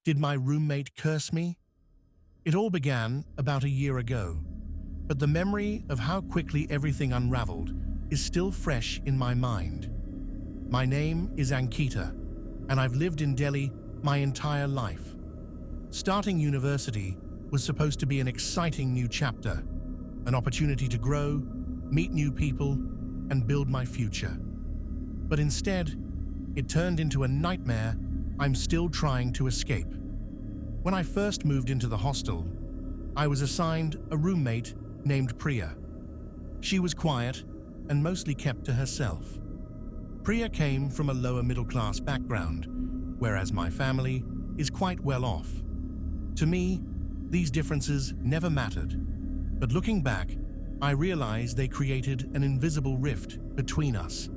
Did my roommate curse me? It all began about a year ago, but the memory of how quickly everything unraveled is still fresh in my mind. My name is Ankita, and I've lived in Delhi my entire life. Starting university was supposed to be an exciting new chapter, an opportunity to grow, meet new people, and build my future. But instead, it turned into a nightmare I'm still trying to escape. When I first moved into the hostel, I was assigned a roommate named Priya. She was quiet and mostly kept to herself. Priya came from a lower middle-class background, whereas my family is quite well off. To me, these differences never mattered, but looking back, I realized they created an invisible rift between us.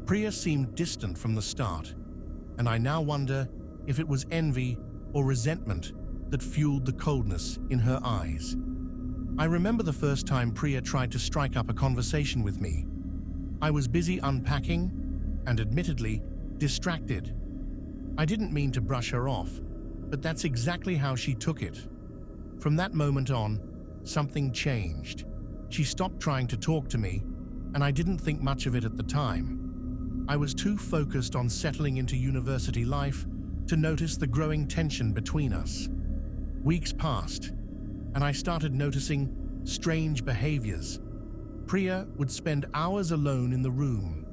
Priya seemed distant from the start, and I now wonder if it was envy or resentment that fueled the coldness in her eyes. I remember the first time Priya tried to strike up a conversation with me. I was busy unpacking and admittedly distracted. I didn't mean to brush her off, but that's exactly how she took it. From that moment on, something changed. She stopped trying to talk to me, and I didn't think much of it at the time. I was too focused on settling into university life to notice the growing tension between us. Weeks passed, and I started noticing strange behaviors. Priya would spend hours alone in the room,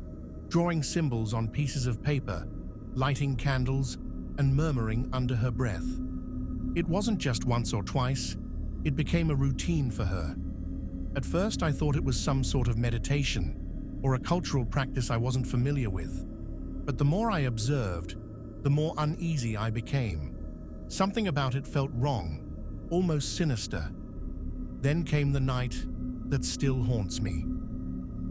drawing symbols on pieces of paper, lighting candles, and murmuring under her breath. It wasn't just once or twice, it became a routine for her. At first, I thought it was some sort of meditation or a cultural practice I wasn't familiar with. But the more I observed, the more uneasy I became. Something about it felt wrong, almost sinister. Then came the night that still haunts me.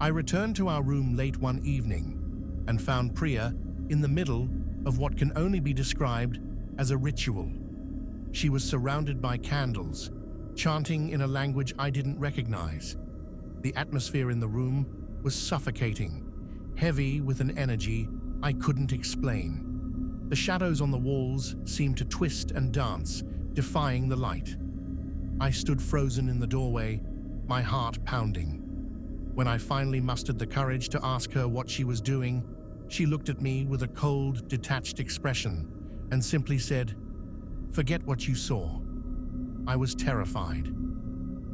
I returned to our room late one evening and found Priya in the middle of what can only be described as a ritual. She was surrounded by candles, chanting in a language I didn't recognize. The atmosphere in the room was suffocating, heavy with an energy I couldn't explain. The shadows on the walls seemed to twist and dance, defying the light. I stood frozen in the doorway, my heart pounding. When I finally mustered the courage to ask her what she was doing, she looked at me with a cold, detached expression and simply said, "Forget what you saw." I was terrified.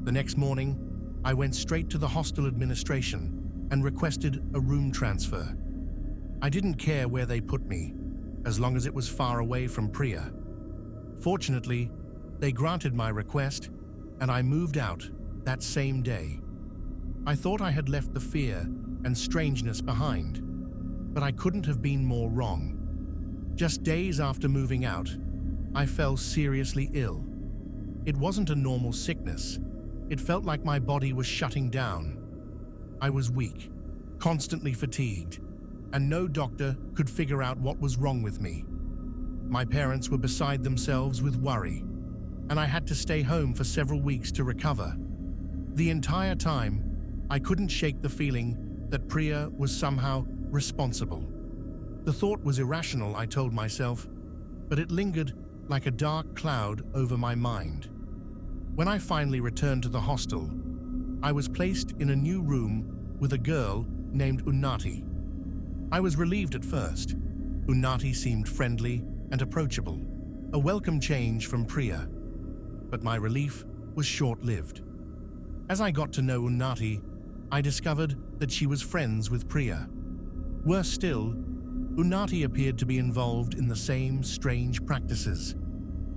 The next morning, I went straight to the hostel administration and requested a room transfer. I didn't care where they put me, as long as it was far away from Priya. Fortunately, they granted my request, and I moved out that same day. I thought I had left the fear and strangeness behind, but I couldn't have been more wrong. Just days after moving out, I fell seriously ill. It wasn't a normal sickness. It felt like my body was shutting down. I was weak, constantly fatigued, and no doctor could figure out what was wrong with me. My parents were beside themselves with worry, and I had to stay home for several weeks to recover. The entire time, I couldn't shake the feeling that Priya was somehow responsible. The thought was irrational, I told myself, but it lingered like a dark cloud over my mind. When I finally returned to the hostel, I was placed in a new room with a girl named Unnati. I was relieved at first. Unnati seemed friendly and approachable, a welcome change from Priya. But my relief was short-lived. As I got to know Unnati, I discovered that she was friends with Priya. Worse still, Unnati appeared to be involved in the same strange practices.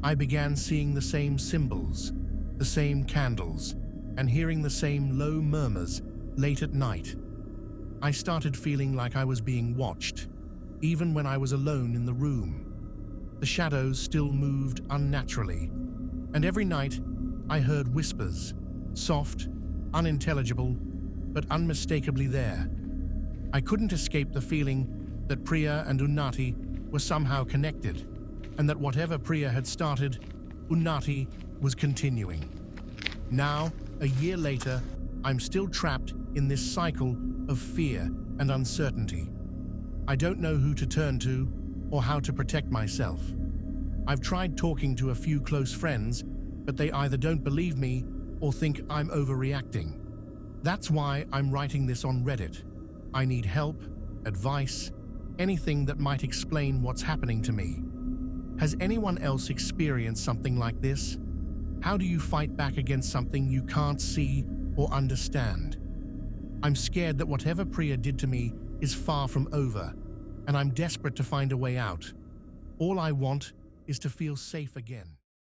I began seeing the same symbols, the same candles, and hearing the same low murmurs late at night. I started feeling like I was being watched, even when I was alone in the room. The shadows still moved unnaturally, and every night I heard whispers, soft, unintelligible, but unmistakably there. I couldn't escape the feeling that Priya and Unnati were somehow connected, and that whatever Priya had started, Unnati was continuing. Now, a year later, I'm still trapped in this cycle of fear and uncertainty. I don't know who to turn to or how to protect myself. I've tried talking to a few close friends, but they either don't believe me or think I'm overreacting. That's why I'm writing this on Reddit. I need help, advice, anything that might explain what's happening to me. Has anyone else experienced something like this? How do you fight back against something you can't see or understand? I'm scared that whatever Priya did to me is far from over, and I'm desperate to find a way out. All I want is to feel safe again.